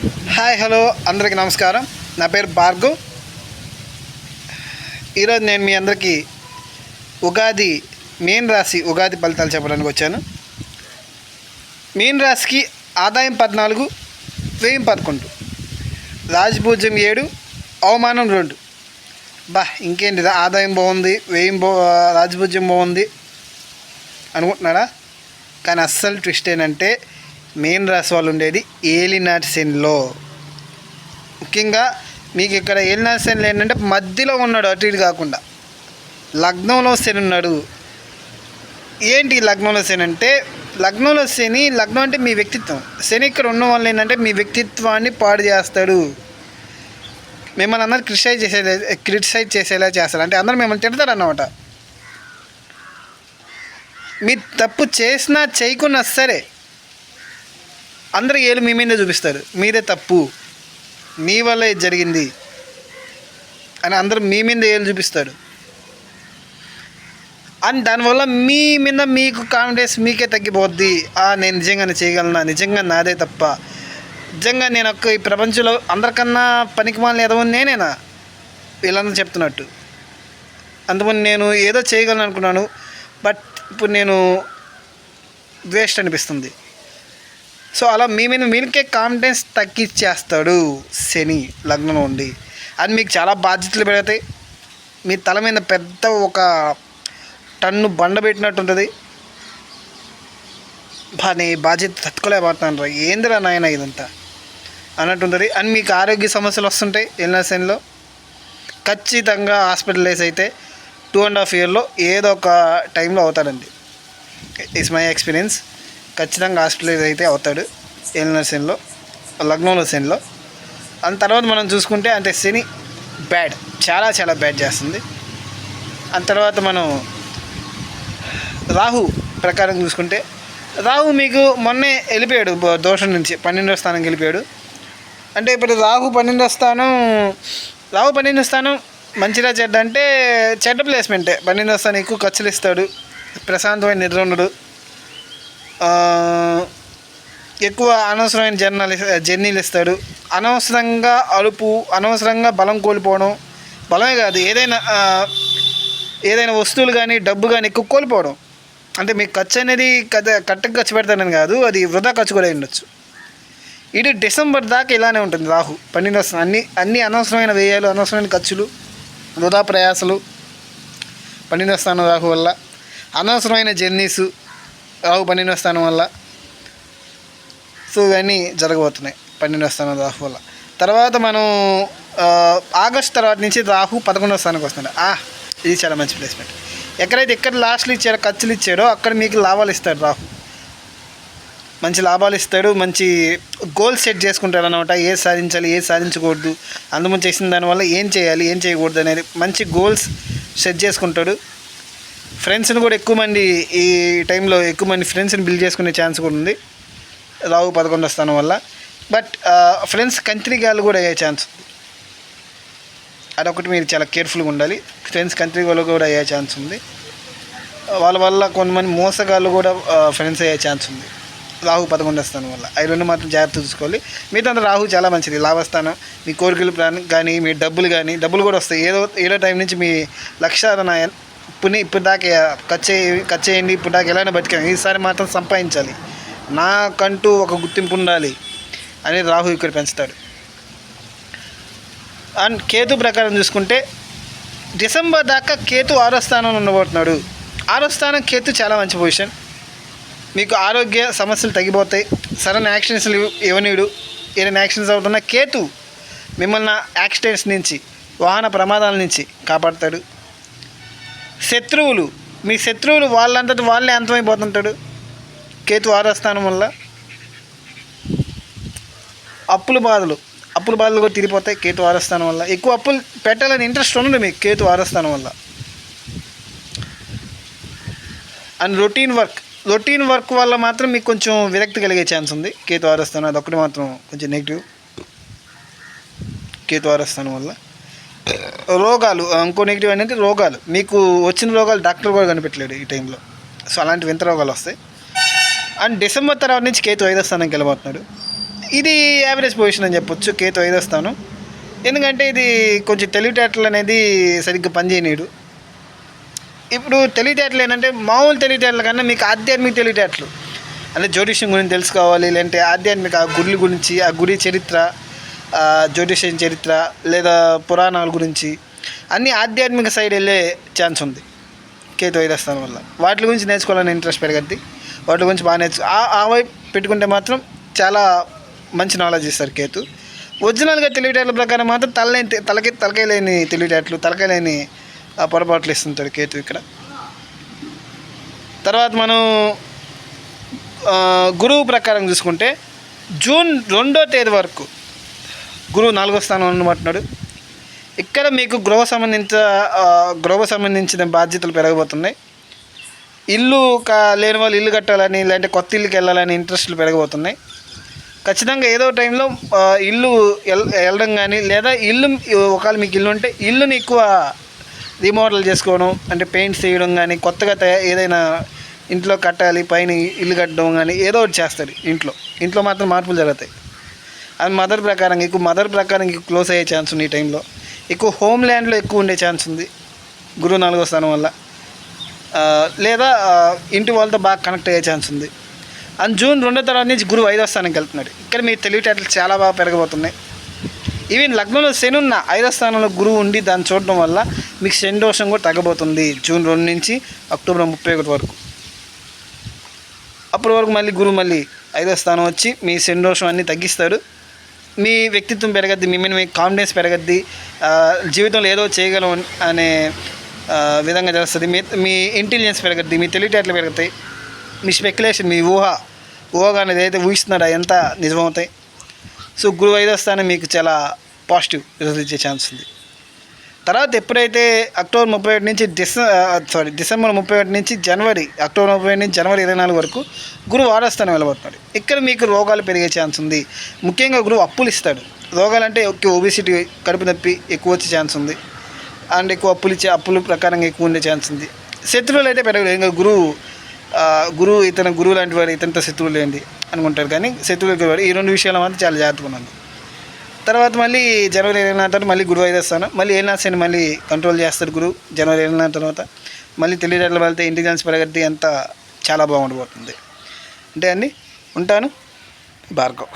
Hi hello అందరికీ నమస్కారం. నా పేరు భార్గవ్. ఈరోజు నేను మీ అందరికీ మీన రాశి ఉగాది ఫలితాలు చెప్పడానికి వచ్చాను. మీన రాశికి ఆదాయం 14, వ్యయం 11, రాజపూజ్యం 7, అవమానం 2. ఇంకేంటి, ఆదాయం బాగుంది, వ్యయం రాజపూజ్యం బాగుంది అనుకుంటున్నారా? కానీ అస్సలు ట్విస్ట్ ఏంటంటే మీన రాశి వాళ్ళు ఉండేది ఏలినాటి శనిలో. ముఖ్యంగా మీకు ఇక్కడ ఏలినాటి శనిలో ఏంటంటే మధ్యలో ఉన్నాడు, అటు ఇటు కాకుండా లగ్నంలో శని ఉన్నాడు. ఏంటి లగ్నంలో శని అంటే? లగ్నంలో శని, లగ్నం అంటే మీ వ్యక్తిత్వం. శని ఇక్కడ ఉన్న వల్ల ఏంటంటే మీ వ్యక్తిత్వాన్ని పాడు చేస్తాడు. మిమ్మల్ని అందరూ క్రిటిసైజ్ చేసేలా చేస్తారు. అంటే అందరూ మిమ్మల్ని తిడతారు అన్నమాట. మీరు తప్పు చేసినా చేయకున్నా సరే అందరూ ఏళ్ళు మీ మీదే చూపిస్తారు. మీదే తప్పు, మీ వల్ల ఇది జరిగింది అని అందరూ మీ మీద ఏళ్ళు చూపిస్తారు. అని దానివల్ల మీ మీద మీకు కాన్ఫిడెన్స్ మీకే తగ్గిపోద్ది. నేను నిజంగానే చేయగలనా, నిజంగా నాదే తప్ప, నిజంగా నేను ఈ ప్రపంచంలో అందరికన్నా పనికిమాలిన ఎదవ నేనేనా వీళ్ళందరూ చెప్తున్నట్టు. అంతకుముందు నేను ఏదో చేయగలను అనుకున్నాను, బట్ ఇప్పుడు నేను వేస్ట్ అనిపిస్తుంది. సో అలా మీ మీద మీకే కాన్ఫిడెన్స్ తగ్గిచ్చేస్తాడు శని లగ్నంలో ఉండి. అది మీకు చాలా బాధ్యతలు పెడతాయి. మీ తల మీద పెద్ద ఒక టన్ను బండ పెట్టినట్టు ఉంటుంది. నీ బాధ్యత తట్టుకోలేకపోతున్నాను రా, ఏందిరా నాయన ఇదంతా అన్నట్టు ఉంటుంది. అని మీకు ఆరోగ్య సమస్యలు వస్తుంటాయి. ఏలినాటి శనిలో ఖచ్చితంగా హాస్పిటలైజ్ అయితే 2.5 yearలో ఏదో ఒక టైంలో అవుతాడండి. It's my experience. ఖచ్చితంగా హాస్పిటలైజ్ అయితే అవుతాడు ఏలినాటి శనిలో, లగ్నంలో శనిలో. దాని తర్వాత మనం చూసుకుంటే అంటే శని బ్యాడ్, చాలా చాలా బ్యాడ్ చేస్తుంది. దాని తర్వాత మనం రాహు ప్రకారం చూసుకుంటే, రాహు మీకు మొన్నే వెళ్ళిపోయాడు దోషం నుంచి 12వ స్థానంకి వెళ్ళిపోయాడు. అంటే ఇప్పుడు రాహు 12వ స్థానం మంచిగా చెడ్డ అంటే చెడ్డ ప్లేస్మెంటే. 12వ స్థానం ఎక్కువ ఖర్చులు ఇస్తాడు, ప్రశాంతమైన నిద్ర ఉండడు, ఎక్కువ అనవసరమైన జర్నీలు ఇస్తాడు, అనవసరంగా అలుపు, అనవసరంగా బలం కోల్పోవడం, బలమే కాదు ఏదైనా వస్తువులు కానీ డబ్బు కానీ ఎక్కువ కోల్పోవడం. అంటే మీకు ఖర్చు అనేది కరెక్ట్గా ఖర్చు పెడతానని కాదు, అది వృధా ఖర్చు కూడా ఉండొచ్చు. ఇది డిసెంబర్ దాకా ఇలానే ఉంటుంది రాహు 12వ స్థానం. అన్ని అనవసరమైన వ్యయాలు, అనవసరమైన ఖర్చులు, వృధా ప్రయాసలు 12వ స్థానం రాహు వల్ల, అనవసరమైన జర్నీసు రాహు 12వ స్థానం వల్ల. సో ఇవన్నీ జరగబోతున్నాయి 12వ స్థానం రాహు వల్ల. తర్వాత మనం ఆగస్ట్ తర్వాత నుంచి రాహు 11వ స్థానానికి వస్తుంది. ఇది చాలా మంచి ప్లేస్మెంట్. ఎక్కడైతే లాస్ట్లో ఇచ్చారో, ఖర్చులు ఇచ్చారో అక్కడ మీకు లాభాలు ఇస్తాడు రాహు. మంచి లాభాలు ఇస్తాడు, మంచి గోల్స్ సెట్ చేసుకుంటాడు అనమాట. ఏది సాధించాలి, ఏది సాధించకూడదు, అందుముందు చేసిన దానివల్ల ఏం చేయాలి, ఏం చేయకూడదు అనేది మంచి గోల్స్ సెట్ చేసుకుంటాడు. ఫ్రెండ్స్ని కూడా ఎక్కువ మంది ఈ టైంలో ఫ్రెండ్స్ని బిల్డ్ చేసుకునే ఛాన్స్ కూడా ఉంది రాహు 11వ స్థానం వల్ల. బట్ ఫ్రెండ్స్ కంత్రిగాలు కూడా అయ్యే ఛాన్స్ ఉంది. అదొకటి మీరు చాలా కేర్ఫుల్గా ఉండాలి. ఫ్రెండ్స్ కంత్రిగాలు కూడా అయ్యే ఛాన్స్ ఉంది. వాళ్ళ వల్ల కొంతమంది మోసగాళ్ళు కూడా ఫ్రెండ్స్ అయ్యే ఛాన్స్ ఉంది రాహు 11వ స్థానం వల్ల. అవి రెండు మాత్రం జాగ్రత్త చూసుకోవాలి. మిగతా రాహు చాలా మంచిది. లాభస్థానం, మీ కోరికలు కానీ, మీ డబ్బులు కూడా వస్తాయి. ఏదో టైం నుంచి మీ లక్ష్యాలను ఇప్పుడు దాకా ఖర్చు చేయండి, ఇప్పుడు దాకా ఎలానే బతికాను, ఈసారి మాత్రం సంపాదించాలి, నాకంటూ ఒక గుర్తింపు ఉండాలి అనేది రాహు ఇక్కడ పెంచుతాడు. అండ్ కేతు ప్రకారం చూసుకుంటే డిసెంబర్ దాకా కేతు 6వ స్థానంలో ఉండబోతున్నాడు. 6వ స్థానం కేతు చాలా మంచి పొజిషన్. మీకు ఆరోగ్య సమస్యలు తగ్గిపోతాయి. సడన్ యాక్సిడెంట్స్ ఇవ్వనీడు. ఏదైనా యాక్సిడెంట్స్ అవుతున్నా కేతు మిమ్మల్ని యాక్సిడెంట్స్ నుంచి, వాహన ప్రమాదాల నుంచి కాపాడుతాడు. మీ శత్రువులు వాళ్ళంతటి వాళ్ళే అంతమైపోతుంటాడు కేతు 6వ స్థానం వల్ల. అప్పుల బాధలు కూడా తిరిగిపోతాయి కేతు 6వ స్థానం వల్ల. ఎక్కువ అప్పులు పెట్టాలని ఇంట్రెస్ట్ ఉండదు మీకు కేతు 6వ స్థానం వల్ల. అండ్ రొటీన్ వర్క్ వల్ల మాత్రం మీకు కొంచెం విరక్తి కలిగే ఛాన్స్ ఉంది కేతు 6వ స్థానం. అదొక్కటి మాత్రం కొంచెం నెగిటివ్ కేతు 6వ స్థానం వల్ల. రోగాలు, ఇంకో నెగిటివ్ అనేది రోగాలు. మీకు వచ్చిన రోగాలు డాక్టర్ కూడా కనిపెట్టలేడు ఈ టైంలో. సో అలాంటి వింత రోగాలు వస్తాయి. అండ్ డిసెంబర్ తర్వాత నుంచి కేతు 5వ స్థానానికి వెళ్ళబోతున్నాడు. ఇది యావరేజ్ పొజిషన్ అని చెప్పొచ్చు కేతు 5వ స్థానం. ఎందుకంటే ఇది కొంచెం తెలివితేటలు అనేది సరిగ్గా పనిచేయనీడు. ఇప్పుడు తెలివితేటలు ఏంటంటే మామూలు తెలివితేటల కన్నా మీకు ఆధ్యాత్మిక తెలివితేటలు అంటే జ్యోతిష్యం గురించి తెలుసుకోవాలి, లేదంటే ఆధ్యాత్మిక ఆ గుడి గురించి, ఆ గుడి చరిత్ర, జ్యోతిష్యం చరిత్ర లేదా పురాణాల గురించి అన్నీ ఆధ్యాత్మిక సైడ్ వెళ్ళే ఛాన్స్ ఉంది కేతు 5వ స్థానం వల్ల. వాటి గురించి నేర్చుకోవాలని ఇంట్రెస్ట్ పెరగద్ది, వాటి గురించి బాగా ఆ వైపు పెట్టుకుంటే మాత్రం చాలా మంచి నాలెడ్జ్ ఇస్తారు కేతు. ఒరిజినల్గా తెలివితేటల ప్రకారం మాత్రం తలకాయ లేని తెలివితేటలు, తలకాయ లేని పొరపాట్లు ఇస్తుంటాడు కేతు ఇక్కడ. తర్వాత మనం గురువు ప్రకారం చూసుకుంటే జూన్ 2వ తేదీ వరకు గురువు 4వ స్థానం ఉండమంటున్నాడు. ఇక్కడ మీకు గృహ సంబంధించిన బాధ్యతలు పెరగబోతున్నాయి. ఇల్లు లేని వాళ్ళు ఇల్లు కట్టాలని, లేదంటే కొత్త ఇల్లుకి వెళ్ళాలని ఇంట్రెస్ట్లు పెరగబోతున్నాయి. ఖచ్చితంగా ఏదో టైంలో ఇల్లు వెళ్ళడం కానీ, లేదా ఇల్లు ఒకవేళ మీకు ఇల్లు ఉంటే ఇల్లుని ఎక్కువ రీమోడల్ చేసుకోవడం, అంటే పెయింట్స్ వేయడం కానీ, కొత్తగా ఏదైనా ఇంట్లో కట్టాలి, పైన ఇల్లు కట్టడం కానీ ఏదో ఒకటి చేస్తారు. ఇంట్లో మాత్రం మార్పులు జరుగుతాయి. అది మదర్ ప్రకారం క్లోజ్ అయ్యే ఛాన్స్ ఉంది. ఈ టైంలో ఎక్కువ హోమ్ ల్యాండ్లో ఎక్కువ ఉండే ఛాన్స్ ఉంది గురువు 4వ స్థానం వల్ల, లేదా ఇంటి వాళ్ళతో బాగా కనెక్ట్ అయ్యే ఛాన్స్ ఉంది. అండ్ జూన్ 2వ తర్వాత నుంచి గురువు 5వ స్థానానికి వెళ్తున్నాడు. ఇక్కడ మీ తెలివితేటలు చాలా బాగా పెరగబోతున్నాయి. ఈవెన్ లగ్నంలో శని ఉన్న 5వ స్థానంలో గురువు ఉండి దాన్ని చూడడం వల్ల మీకు శని దోషం కూడా తగ్గబోతుంది జూన్ 2 నుంచి అక్టోబర్ 31 వరకు. అప్పటి వరకు గురువు 5వ స్థానం వచ్చి మీ శని దోషం అన్నీ తగ్గిస్తాడు. మీ వ్యక్తిత్వం పెరగద్ది, మీ మీద మీ కాన్ఫిడెన్స్ పెరగద్ది, జీవితంలో ఏదో చేయగలం అనే విధంగా చేస్తుంది. మీ ఇంటెలిజెన్స్ పెరగద్ది, మీ తెలివితేటలు పెరుగుతాయి, మీ స్పెక్యులేషన్, మీ ఊహగా అనేది ఏదైతే ఊహిస్తున్నారో ఎంత నిజమవుతాయి. సో గురువు 5వ స్థానం మీకు చాలా పాజిటివ్ రిజల్ట్ ఇచ్చే ఛాన్స్ ఉంది. తర్వాత ఎప్పుడైతే అక్టోబర్ 31 నుంచి డిసెంబర్ 31 నుంచి అక్టోబర్ 31 నుంచి జనవరి 24 వరకు గురువు 6వ స్థానం వెళ్ళబోతున్నాడు. ఇక్కడ మీకు రోగాలు పెరిగే ఛాన్స్ ఉంది. ముఖ్యంగా గురువు అప్పులు ఇస్తాడు. రోగాలంటే ఒబిసిటీ, కడుపు నొప్పి ఎక్కువ వచ్చే ఛాన్స్ ఉంది. అండ్ ఎక్కువ అప్పుల ప్రకారంగా ఎక్కువ ఉండే ఛాన్స్ ఉంది. శత్రువులు అయితే పెరగలేదు. ఇంకా గురువు లాంటి వాడు ఇతనితో శత్రువులు ఏంటి అనుకుంటారు, కానీ శత్రువులు ఈ 2 విషయాల మాత్రం చాలా జాగ్రత్తగా ఉన్నాను. తర్వాత జనవరి 24 తర్వాత గురువు 5వ స్థానం, ఏలినాటి శని కంట్రోల్ చేస్తాడు గురువు. జనవరి 24 తర్వాత తెలివితేటలు వెళ్తే ఇంటెలిజెన్స్ పెరగద్ది, అంతా చాలా బాగుండిపోతుంది. అంటే ఉంటాను. భార్గవ్.